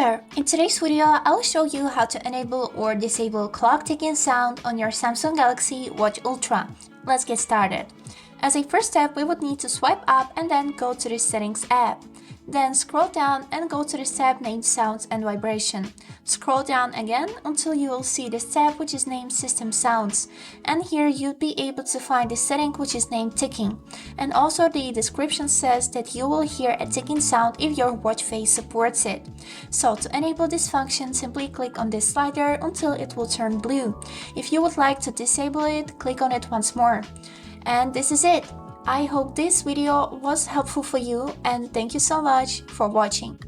there! In today's video, I'll show you how to enable or disable clock ticking sound on your Samsung Galaxy Watch Ultra. Let's get started. As a first step, we would need to swipe up and then go to the Settings app. Then scroll down and go to the tab named Sounds and Vibration. Scroll down again until you will see this tab which is named System Sounds. And here you'll be able to find the setting which is named ticking. And also the description says that you will hear a ticking sound if your watch face supports it. So to enable this function, simply click on this slider until it will turn blue. If you would like to disable it, click on it once more. And this is it. I hope this video was helpful for you and thank you so much for watching.